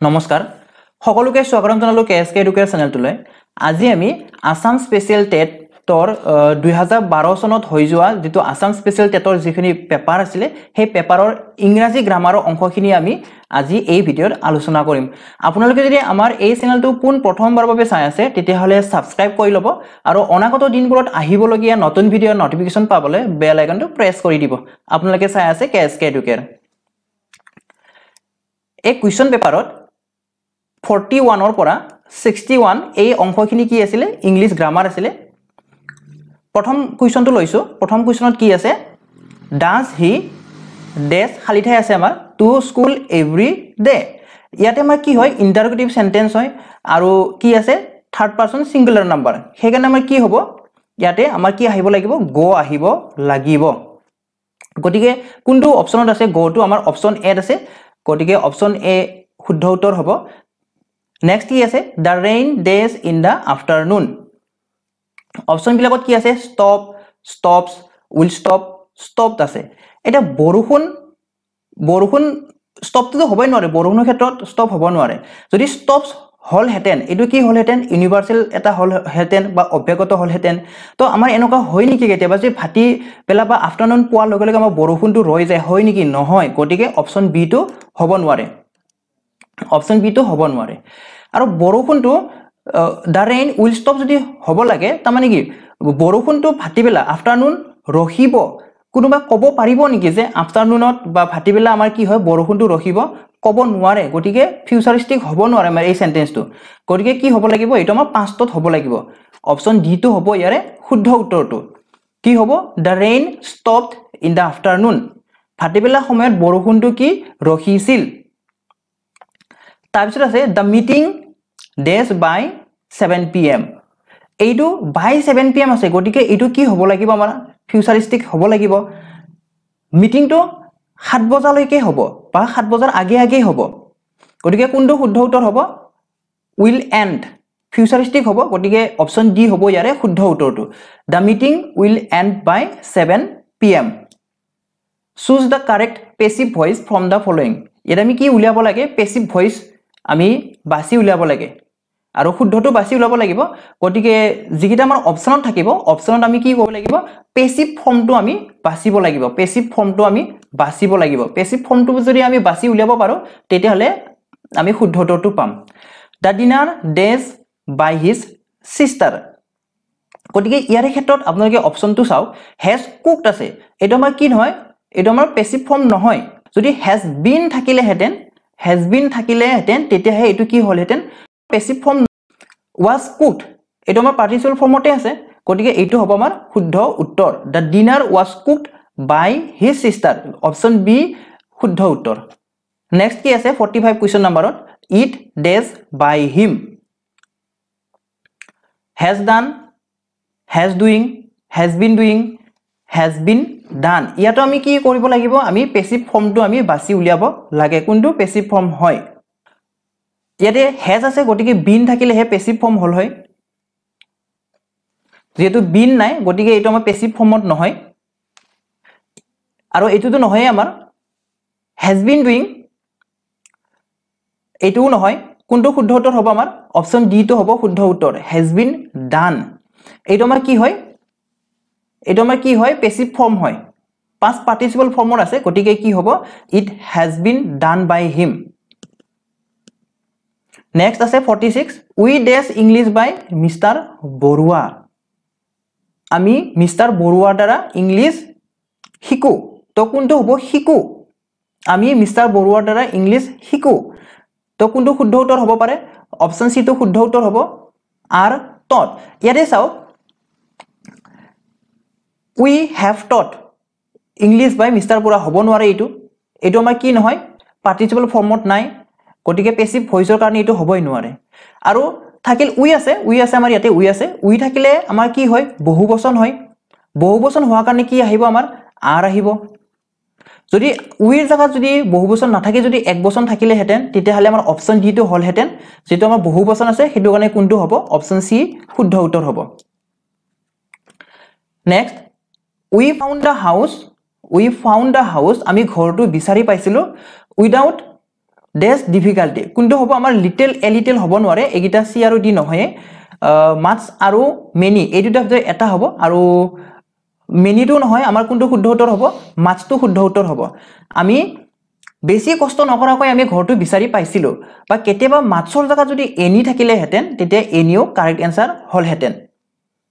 নমস্কাৰ সকলোকে স্বাগতম জনালো কেএসকে এডুকেয়াৰ চেনেলটোলৈ আজি আমি আসাম স্পেশাল টেটৰ 2012 চনত হৈ যোৱা যেটো আসাম স্পেশাল টেটৰ যিখিনি পেপাৰ আছিল সেই পেপাৰৰ ইংৰাজী গ্ৰামাৰৰ অংশখিনি আমি আজি এই ভিডিঅ'ত আলোচনা কৰিম আপোনালোকে যদি আমাৰ এই চেনেলটো পোন প্ৰথমবাৰৰ বাবে চাই আছে তেতিয়াহলে সাবস্ক্ৰাইব কৰি লব আৰু অনাগত দিনবোৰত আহিবলগীয়া নতুন ভিডিঅ'ৰ নটিফিকেশন পাবলৈ বেল আইকনটো প্ৰেছ কৰি দিব আপোনালোকে চাই আছে কেএসকে এডুকেয়াৰ এই কুৱেশ্যন পেপাৰত 41 or পৰা 61 এই অংশখিনি কি আছিল ইংলিশ গ্ৰামাৰ আছিল প্ৰথম কুৱেশ্যনটো লৈছো প্ৰথম কুৱেশ্যনত কি আছে ডাজ হি ডেস খালি ঠাই আছে আমাৰ টু স্কুল এভৰি ডে ইয়াতে আমাৰ কি হয় ইন্টাৰগেটিভ সেন্টেন্স হয় আৰু কি আছে থাৰ্ড পাৰসন সিঙ্গুলাৰ নাম্বাৰ হেকাৰণে আমাৰ কি হ'ব ইয়াতে আমাৰ কি আহিব লাগিব গো আহিব লাগিব গটিকে কোনটো অপচনত আছে গো টো আমাৰ অপচন এ আছে গটিকে অপচন এ শুদ্ধ উত্তৰ হ'ব Next কি আছে the rain days in the afternoon option বিলাকত কি আছে stop stops will stop stopped আছে এটা বৰষুণ stop তো হ'বই নোৱাৰে বৰষুণৰ ক্ষেত্ৰত stop হ'ব নোৱাৰে যদি stops হল হেতেন এটো কি হল হেতেন ইউনিভাৰ্সাল এটা হল হেতেন বা অভ্যাগত হল হেতেন তো আমাৰ এনেকুৱা হয় নেকি কেতিয়াবা যে ভাটি বেলা বা আফটাৰনুন পোৱাৰ লগে লগে আমাৰ বৰষুণটো ৰৈ যায় হয় নেকি নহয় গটিকে অপচন বি টো হ'ব নোৱাৰে অপচন বি টো হ'ব নোৱাৰে আৰু বৰষুণটো the rain will stop যদি হ'ব লাগে তা মানে কি বৰষুণটো ভাটিবেলা আফটাৰনুন ৰখিব কোনোবা ক'ব পাৰিব নেকি যে আফটাৰনুনত বা ভাটিবেলা আমাৰ কি হয় বৰষুণটো ৰখিব ক'ব নোৱাৰে গটিকে ফিউচাৰিস্টিক হ'ব নোৱাৰে আমাৰ এই সেন্টেন্সটো গটিকে কি হ'ব লাগিব এটা আমাৰ পাষ্টত হ'ব লাগিব অপচন ডি টো হ'ব ইয়াৰে শুদ্ধ উত্তৰটো কি হ'ব the rain stopped in the afternoon ভাটিবেলা সময়ত বৰষুণটো কি ৰখিছিল তাৰপিছত আছে the meeting days by 7 pm এইটো by 7 pm আছে গটিকে এইটো কি হ'ব লাগিব আমাৰ ফিউচাৰিস্টিক হ'ব লাগিব মিটিংটো 7 বজালৈকে হ'ব বা 7 বজাৰ আগে হ'ব গটিকে কোনটো শুদ্ধ উত্তৰ হ'ব will end ফিউচাৰিস্টিক হ'ব গটিকে অপচন ডি হ'ব ইয়াৰে শুদ্ধ উত্তৰটো the meeting will end by 7 pm choose the correct passive voice from the following ইয়াত আমি কি উলিয়াব লাগে passive voice আমি বাছি উলিয়াব লাগে আৰু শুদ্ধটো বাছি উলাব লাগিব গটিকে যিকিটা আমাৰ অপচনত থাকিব অপচনত আমি কি কৰিব লাগিব পেসিভ ফৰ্মটো আমি বাছিব লাগিব পেসিভ ফৰ্মটো আমি বাছিব লাগিব পেসিভ ফৰ্মটো যদি আমি বাছি উলিয়াব পাৰো তেতিয়াহলে আমি শুদ্ধ উত্তৰটো পাম দা ডিনাৰ ডেজ বাই হিজ সিস্টাৰ গটিকে ইয়াৰে ক্ষেত্ৰত আপোনালোকে অপচনটো চাও হেজ কুকড আছে এটা আমাৰ কি নহয় এটা আমাৰ পেসিভ ফৰ্ম নহয় যদি হেজ বিন থাকিলে হেতেন has been থাকিলে হেতেন তেতিয়াহে এটো কি হল হেতেন পেসিভ ফৰ্ম was cooked এটো আমাৰ পাৰ্টিসিপল ফৰ্মতে আছে গটিকে এইটো হ'ব আমাৰ শুদ্ধ উত্তৰ the dinner was cooked by his sister অপচন বি শুদ্ধ উত্তৰ নেক্সট কি আছে 45 কোৱেশ্চন নম্বৰত eat days by him has done has doing has been done ইয়াতো আমি কি কৰিব লাগিব আমি পেসিভ ফৰ্মটো আমি বাছি উলিয়াব লাগে কোনটো পেসিভ ফৰ্ম হয় ইয়াতে has আছে গটিকে been থাকিলে হে পেসিভ ফৰ্ম হল হয় যেহেতু been নাই গটিকে এইটো আমাৰ পেসিভ ফৰ্মত নহয় আৰু এইটোটো নহয় আমাৰ has been doing এইটোও নহয় কোনটো শুদ্ধ উত্তৰ হ'ব আমাৰ অপচন ডি টো হ'ব শুদ্ধ উত্তৰ has been done এইটো আমাৰ কি হয় এটা আমাৰ কি হয় পেসিভ ফৰ্ম হয় past participle ফৰ্মত আছে গটিকে কি হ'ব it has been done by him next আছে 46 we dash english by mr Barua আমি মিস্টাৰ বৰুৱাৰ দ্বাৰা ইংলিশ শিকো তো কোনটো হ'ব শিকো আমি মিস্টাৰ বৰুৱাৰ দ্বাৰা ইংলিশ শিকো তো কোনটো শুদ্ধ উত্তৰ হ'ব পাৰে অপচন সি টো শুদ্ধ উত্তৰ হ'ব আর taught ইয়াতে চাও we have taught English by Mr. Bora হ'ব নোৱাৰে এইটো আমাৰ কি নহয় পাৰ্টিসিপল ফৰ্মত নাই গটিকে পেসিভ ভয়েসৰ কাৰণে এইটো হ'বই নোৱাৰে আৰু থাকিল we আছে আমাৰ ইয়াতে we আছে we থাকিলে আমাৰ কি হয় বহুবচন হোৱাৰ কাৰণে কি আহিব আমাৰ are আহিব যদি we ৰ জায়গাত যদি বহুবচন নাথাকে যদি একবচন থাকিলে হেতেন তেতিয়াহলে আমাৰ অপচন ডি টো হল হেতেন যেটো আমাৰ বহুবচন আছে হেতু কাৰণে কোনটো হ'ব অপচন সি শুদ্ধ উত্তৰ হ'ব next we found a house আমি ঘৰটো বিচাৰি পাইছিলো without ডেছ ডিফিকাল্টি কোনটো হ'ব আমাৰ লিটল এ লিটল হ'ব নোৱাৰে এইগিটা সি আৰু ডি নহয় মাছ আৰু মেনি এই দুটা ভিতৰত এটা হ'ব আৰু মেনিটো নহয় আমাৰ কোনটো শুদ্ধ উত্তৰ হ'ব মাছটো শুদ্ধ উত্তৰ হ'ব আমি বেছি কষ্ট নকৰাকৈ আমি ঘৰটো বিচাৰি পাইছিলো বা কেতিয়াবা মাছৰ জায়গা যদি এনি থাকিলে হেতেন তেতিয়া এনিও কাৰেক্ট আনসাৰ হল হেতেন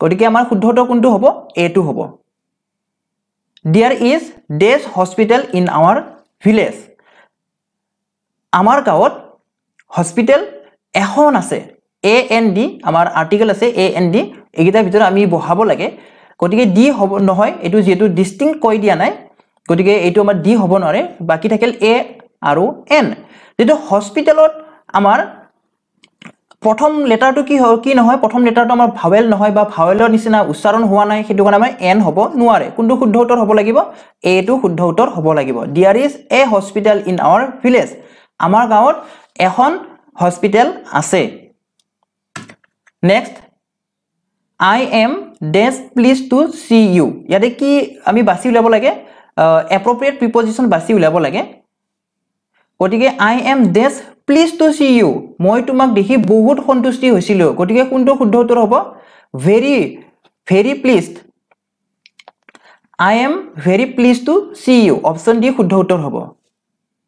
গতিকে আমাৰ শুদ্ধ উত্তৰ কোনটো হ'ব এটো হ'ব There is dash hospital in our village আমাৰ গাঁৱত হস্পিটেল এখন আছে AND আমাৰ আৰ্টিকেল আছে AND এইগিটাৰ ভিতৰত আমি বহাব লাগে গতিকে ডি হ'ব নহয় এটো যেটো ডিস্টিংক্ট কৈ দিয়া নাই গতিকে এইটো আমাৰ ডি হ'ব নোৱাৰে বাকি থাকিল এ আৰু এন যেটো হস্পিটেলত আমাৰ প্ৰথম লেটাৰটো কি নহয় প্ৰথম লেটাৰটো আমাৰ ভাৱেল নহয় বা ভাৱেলৰ নিচিনা উচ্চাৰণ হোৱা নাই হেতু কাৰণে আমাৰ এন হ'ব নোৱাৰে কোনটো শুদ্ধ উত্তৰ হ'ব লাগিব এ টো শুদ্ধ উত্তৰ হ'ব লাগিব There is a hospital in our village আমাৰ গাঁৱত এখন হস্পিটেল আছে next I am dash pleased to see you ইয়াতে কি আমি বাছি উলাব লাগে appropriate preposition বাছি উলাব লাগে গতিকে I am dash pleased to see you মই তোমাক দেখি বহুত সন্তুষ্টি হৈছিল গতিকে কোনটো শুদ্ধ উত্তৰ হ'ব very pleased I am very pleased to see you option D শুদ্ধ উত্তৰ হ'ব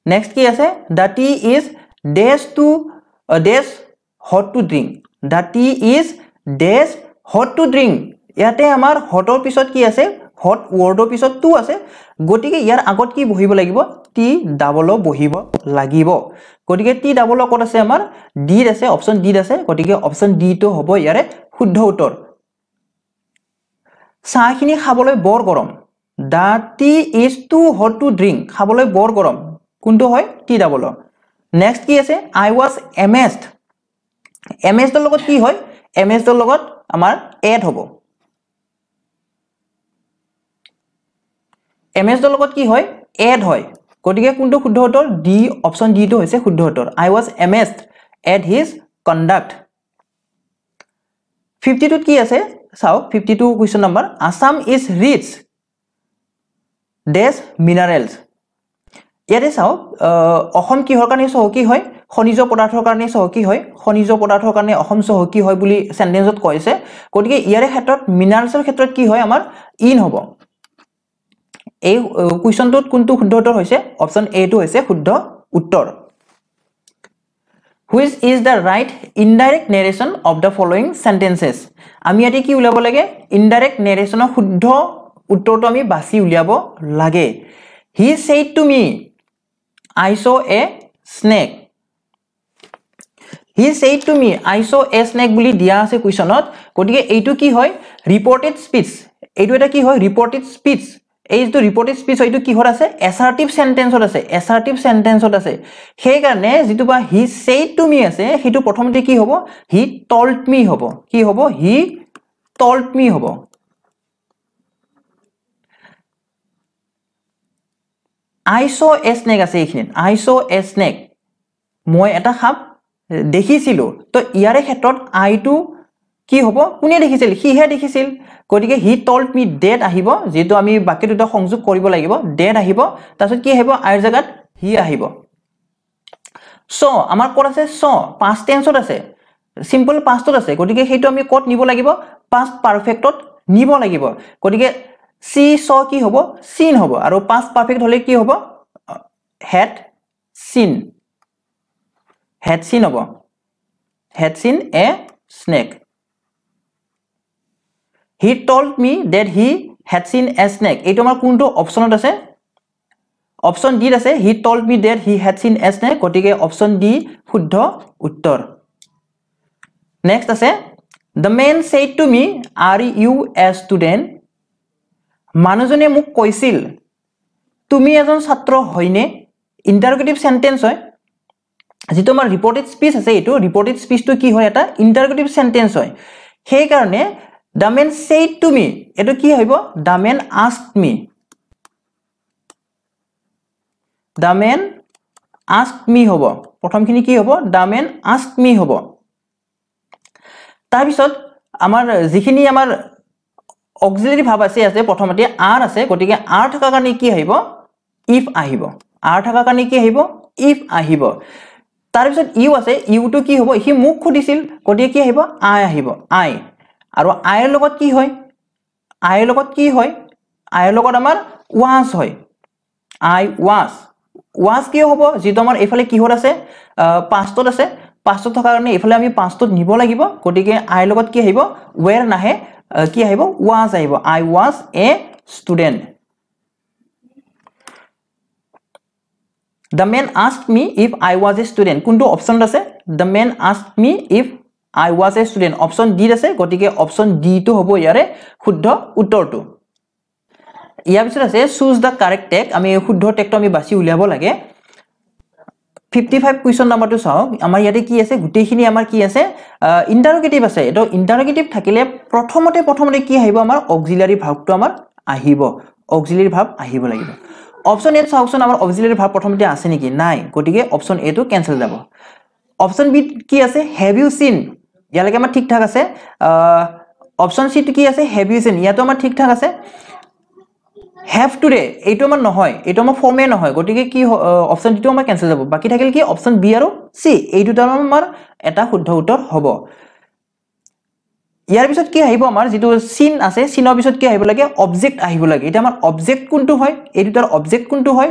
নেক্সট কি আছে the tea is dash hot to drink the tea is dash hot to drink ইয়াতে আমাৰ হটৰ পিছত কি আছে হট ওয়াৰ্ডৰ পিছত টু আছে গতিকে ইয়াৰ আগত কি বহিব লাগিব টি ডাবল বহিব লাগিব গতিকে টি ডাবল কত আছে আমাৰ ডি আছে অপচন ডি আছে গতিকে অপচন ডি টো হ'ব ইয়াৰে শুদ্ধ উত্তৰ চাহখিনি খাবলৈ বৰ গৰম the tea is too hot to drink খাবলৈ বৰ গৰম কোনটো হয় টি ডাবল নেক্সট কি আছে I was amazed amazed ৰ লগত কি হয় amazed ৰ লগত আমাৰ এড হ'ব amazed ৰ লগত কি হয় এড হয় গতিকে কোনটো শুদ্ধ উত্তৰ ডি অপচন ডি টো হৈছে শুদ্ধ উত্তৰ I was amazed at his conduct 52 কি আছে চাও 52 question number Assam is rich dash minerals ইয়াতে চাও অসম কিহৰ কাৰণে চহকী হয় খনিজ পদাৰ্থৰ কাৰণে চহকী হয় খনিজ পদাৰ্থৰ কাৰণে অসম চহকী হয় বুলি সেন্টেন্সত কৈছে গতিকে ইয়াৰে ক্ষেত্ৰত মিনাৰেলছৰ ক্ষেত্ৰত কি হয় আমাৰ ইন হ'ব এই কোৱেশ্চনটোত কোনটো শুদ্ধ উত্তৰ হৈছে অপচন এ টো হৈছে শুদ্ধ উত্তৰ Which is the right indirect narration of the following sentences আমি ইয়াতে কি উলাব লাগে indirect narration শুদ্ধ উত্তৰটো আমি বাছি উলিয়াব লাগে He said to me I saw a snake He said to me I saw a snake বুলি দিয়া আছে কোৱেশ্চনত গতিকে এইটো কি হয় ৰিপৰ্টেড স্পিচ এইটো এটা কি হয় ৰিপৰ্টেড স্পিচ এই যে ৰিপৰ্টেড স্পিচ এইটো কি হৰ আছে এসাৰ্টিভ সেন্টেন্সত আছে সেই কাৰণে যেটো বা he said to me আছে হেতু প্ৰথমতে কি হ'ব he told me হ'ব কি হ'ব he told me হ'ব I saw a snake আছে এইখিনিত I saw a snake মই এটা সাপ দেখিছিলো তো ইয়াৰে ক্ষেত্ৰত I টো কি হ'ব কোনে দেখিছিল হি হে দেখিছিল গতিকে হি told me that আহিব যেটো আমি বাকি দুটা সংযোগ কৰিব লাগিব that আহিব তাৰপিছত কি আহিব আইৰ জাগাত হি আহিব so আমাৰ কোড আছে so past tenseত আছে সিম্পল পাষ্টত আছে গতিকে হেতু আমি কোড নিব লাগিব past perfectত নিব লাগিব গতিকে সি saw কি হ'ব seen হ'ব আৰু past perfect হলে কি হ'ব had seen হ'ব had seen a snake He told me that he had seen a snake এইটো আমাৰ কোনটো অপচনত আছে অপচন ডি আছে he told me that he had seen a snake গতিকে অপচন ডি শুদ্ধ উত্তৰ নেক্সট আছে the man said to me are you a student মানুহজনে মোক কৈছিল তুমি এজন ছাত্ৰ হয়নে ইন্টাৰগেটিভ সেন্টেন্স হয় যেটো আমাৰ ৰিপৰ্টেড স্পিচ আছে এইটো ৰিপৰ্টেড স্পিচটো কি হয় এটা ইন্টাৰগেটিভ সেন্টেন্স হয় সেই কাৰণে the man said to me এটো কি হইব the man asked me the man asked me হ'ব প্ৰথমখিনি কি হ'ব the man asked me হ'ব তাৰ পিছত আমাৰ যিখিনি আমাৰ অক্সিলাৰি ভাব আছে প্ৰথমতে are আছে গতিকে are থকা কাৰণে কি আহিব if আহিব are থকা কাৰণে কি আহিব if আহিব তাৰ পিছত ইউ আছে ইউটো কি হ'ব হি মুখ খুদিছিল গতিকে কি আহিব আই আহিব আই আৰু আইৰ লগত কি হয় আইৰ লগত কি হয় আইৰ লগত আমাৰ ওয়াজ হয় আই ওয়াজ কি হ'ব যেটো আমাৰ এফালে কিহত আছে পাষ্টত আছে পাষ্টত থকা কাৰণে এফালে আমি পাষ্টত নিব লাগিব গতিকে আইৰ লগত কি আহিব ওৱেৰ নাহে কি আহিব ওয়াজ আহিব I was A student The man asked me if I was a student. কোনটো অপশন আছে? The man asked me if I was a student. Option D আছে গতিকে অপশন ডি টো হ'ব ইয়াৰে শুদ্ধ উত্তৰটো। ইয়াৰ পিছত আছে choose the correct text আমি শুদ্ধ টেক্সটো আমি বাছি উলিয়াব লাগে 55 কোৱেশ্চন নাম্বাৰটো চাওক আমাৰ ইয়াতে কি আছে গুটেইখিনি আমাৰ কি আছে ইন্টাৰোগেটিভ আছে এটো ইন্টাৰোগেটিভ থাকিলে প্ৰথমতে কি আহিব আমাৰ অক্সিলাৰি ভাৰ্বটো আমাৰ আহিব অক্সিলাৰি ভাৰ্ব আহিব লাগিব অপশন এ চাওকচোন আমাৰ অক্সিলাৰি ভাৰ্ব প্ৰথমতে আছে নেকি নাই গতিকে অপশন এ টো ক্যান্সেল যাব অপশন বি কি আছে হ্যাভ ইউ সিন ইয়ালৈকে আমাৰ ঠিক ঠাক আছে অপশন সি টো কি আছে হ্যাভ ইউ সিন ইয়াতো আমাৰ ঠিক ঠাক আছে হ্যাভ টুডে এইটো আমাৰ নহয় এইটো আমাৰ ফৰ্মে নহয় গতিকে কি অপশন ডি টো আমাৰ ক্যান্সেল যাব বাকি থাকিল কি অপশন বি আৰু সি এই দুটা আমাৰ এটা শুদ্ধ উত্তৰ হ'ব ইয়াৰ পিছত কি আহিব আমাৰ যেটো সিন আছে সিনৰ পিছত কি আহিব লাগে অবজেক্ট আহিব লাগে এটা আমাৰ অবজেক্ট কোনটো হয় এই দুটাৰ অবজেক্ট কোনটো হয়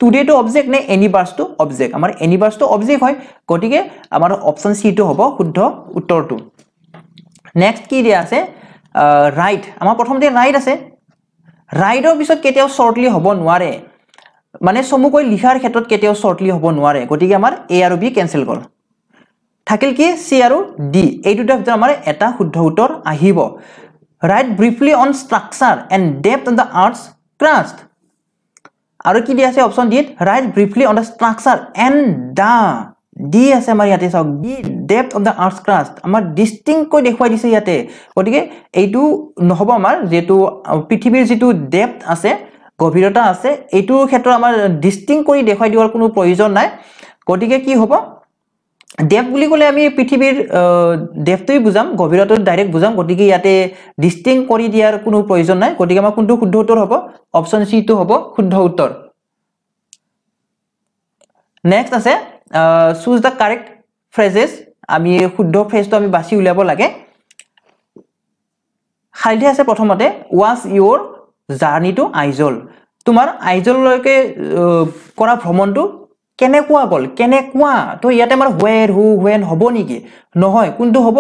টুডে টো অবজেক্ট নে এনিভাৰ্স টো অবজেক্ট আমাৰ এনিভাৰ্স টো অবজেক্ট হয় গতিকে আমাৰ অপশন সি টো হ'ব শুদ্ধ উত্তৰটো নেক্সট কি দিয়া আছে ৰাইট আমাৰ প্ৰথমতে ৰাইট আছে ৰাইটৰ পিছত কেতিয়াও শৰ্টলি হ'ব নোৱাৰে মানে সমুকৈ লিখাৰ ক্ষেত্ৰত কেতিয়াও শৰ্টলি হ'ব নোৱাৰে গতিকে আমাৰ এ আৰু বি ক্যান্সেল গল থাকিল কি সি আৰু ডি এই দুটা ভিতৰত আমাৰ এটা শুদ্ধ উত্তৰ আহিব right briefly on structure and depth on the আৰ্থছ crust আৰু কি দিয়া আছে option D right briefly on the structure and the D আছে আমাৰ ইয়াতে চাওক D depth of the আৰ্থছ crust আমাৰ ডিস্টিংক্ট কৈ দেখুৱাই দিছে ইয়াতে গতিকে এইটো নহব আমাৰ যেটো পৃথিৱীৰ যেটো ডেপথ আছে গভীৰতা আছে এইটো ক্ষেত্ৰ আমাৰ ডিস্টিংক্ট কৰি দেখুৱাই দিয়াৰ কোনো প্ৰয়োজন নাই গতিকে কি হ'ব ডেপথ বুলি কলে আমি পৃথিৱীৰ ডেপথই বুজাম গভীৰতাটো ডাইৰেক্ট বুজাম গতিকে ইয়াতে ডিস্টিংক্ট কৰি দিয়াৰ কোনো প্ৰয়োজন নাই গতিকে আমাৰ কোনটো শুদ্ধ উত্তৰ হ'ব অপশন সি টো হ'ব শুদ্ধ উত্তৰ নেক্সট আছে choose the correct phrases আমি শুদ্ধ ফ্ৰেজটো আমি বাছি উলিয়াব লাগে খালি আছে প্ৰথমতে was your journey to Aizawl তোমাৰ আইজললৈকে কৰা ভ্ৰমণটো কেনেকুৱা গল কেনেকুৱা তো ইয়াতে আমাৰ where who when হ'ব নেকি নহয় কোনটো হ'ব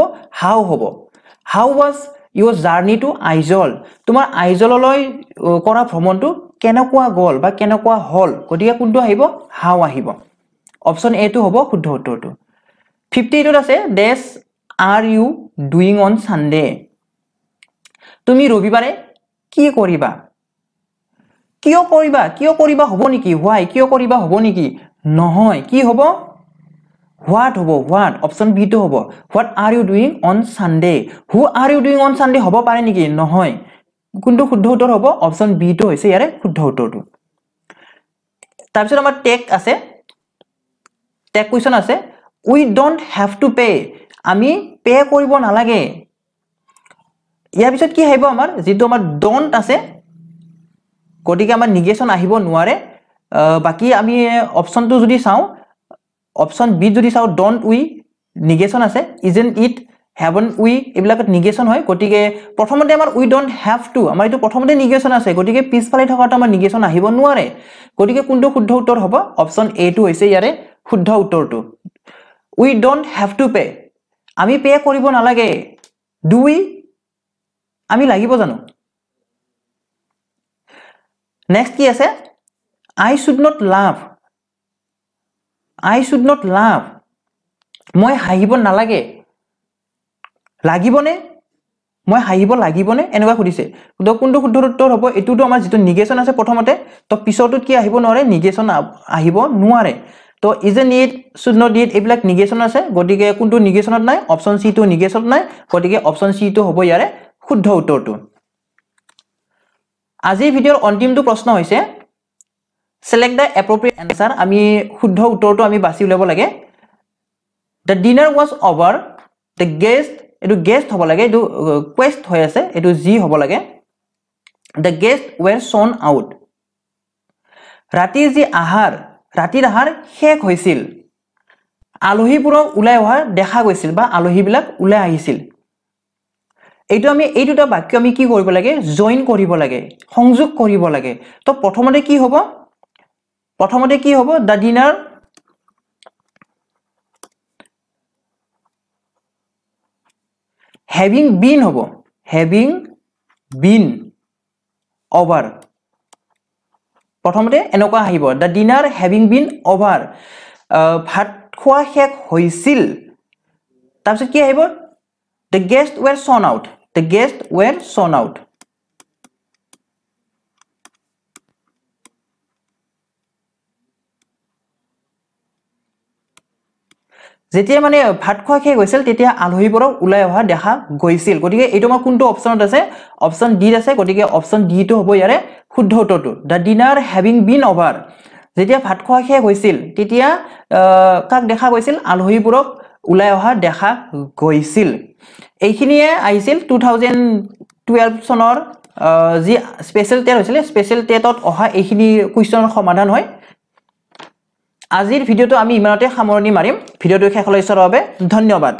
how was your journey to Aizawl তোমাৰ আইজললৈ কৰা ভ্ৰমণটো কেনেকুৱা গল বা কেনেকুৱা হল গতিকে কোনটো আহিব how আহিব অপশন এ টো হ'ব শুদ্ধ উত্তৰটো 58 আছে ডেছ are you doing on Sunday তুমি ৰবিবাৰে কি কৰিবা কিয় কৰিবা হ'ব নেকি why কিয় কৰিবা হ'ব নেকি নহয় কি হ'ব what হ'ব what অপশন বি টো হ'ব what are you doing on sunday who are you doing on sunday হ'ব পাৰে নেকি নহয় কোনটো শুদ্ধ উত্তৰ হ'ব অপশন বি টো হৈছে ইয়াৰে শুদ্ধ উত্তৰটো তাৰপিছত আমাৰ টেক আছে টেক কোৱেশ্চন আছে we don't have to pay আমি পে কৰিব নালাগে ইয়াৰ পিছত কি আহিব আমাৰ যেটো আমাৰ don't আছে গতিকে আমাৰ নিগেশন আহিব নোৱাৰে বাকি আমি অপশনটো যদি চাও অপশন বি যদি চাও don't we নিগেশন আছে isn't it haven't we এবিলাকত negation হয় গতিকে প্ৰথমতে আমাৰ we don't have to আমাৰ এটো প্ৰথমতে নিগেশন আছে গতিকে পিছফালে থকাটো আমাৰ নিগেশন আহিব নোৱাৰে গতিকে কোনটো শুদ্ধ উত্তৰ হ'ব অপশন এ টো হৈছে ইয়াৰে শুদ্ধ উত্তৰটো we don't have to pay আমি পে কৰিব নালাগে do we আমি লাগিব জানো নেক্সট কি আছে I should not laugh মই হাঁহিব নালাগে লাগিবনে মই হাঁহিব লাগিবনে এনেকুৱা খুদিছে তো কোনটো শুদ্ধ উত্তৰ হ'ব এটোটো আমাৰ যেটো নিগেশন আছে প্ৰথমতে তো পিছৰটোত কি আহিব নোৱাৰে নিগেশন আহিব নোৱাৰে তো isn't it should not it এইবিলাক নিগেশন আছে গতিকে কোনটো নিগেশনত নাই অপশন সি টো নিগেশনত নাই গতিকে অপশন সি টো হ'ব ইয়াৰে শুদ্ধ উত্তৰটো আজি ভিডিওৰ অন্তিমটো প্ৰশ্ন হৈছে select the appropriate answer আমি শুদ্ধ উত্তৰটো আমি বাছি উলিয়াব লাগে the dinner was over the guest এটো guest হ'ব লাগে এটো quest হৈ আছে এটো জি হ'ব লাগে the guests were shown out ৰাতিৰ আহাৰ শেষ হৈছিল আলহীবোৰক ওলাই অহা দেখা গৈছিল বা আলহীবিলাক ওলাই আহিছিল এইটো আমি এই দুটা বাক্য আমি কি কৰিব লাগে জয়েন কৰিব লাগে সংযোগ কৰিব লাগে তো প্ৰথমতে কি হ'ব দা ডিনাৰ having been হ'ব having been over প্ৰথমতে এনেকুৱা আহিব দা ডিনাৰ having been over ভাত খোৱা শেষ হৈছিল তাৰপিছত কি আহিব the guests were shown out যেতিয়া মানে ভাত খোৱা শেষ হৈছিল তেতিয়া আলহীবোৰক ওলাই অহা দেখা গৈছিল গতিকে এইটো আমাৰ কোনটো অপচনত আছে অপচন ডি আছে গতিকে অপচন ডি টো হ'ব ইয়াৰে শুদ্ধ উত্তৰটো দা ডিনাৰ হেভিং বিন ওভাৰ যেতিয়া ভাত খোৱা শেষ হৈছিল তেতিয়া কাক দেখা গৈছিল আলহীবোৰক ওলাই অহা দেখা গৈছিল এইখিনিয়ে আহিছিল 2012 চনৰ যি স্পেশাল টেট হৈছিল স্পেশাল টেটত অহা এইখিনি কুৱেশ্যনৰ সমাধান হয় আজিৰ ভিডিওটো আমি ইমানতে সামৰণি মাৰিম ভিডিওটো শেষলৈ চোৱাৰ বাবে ধন্যবাদ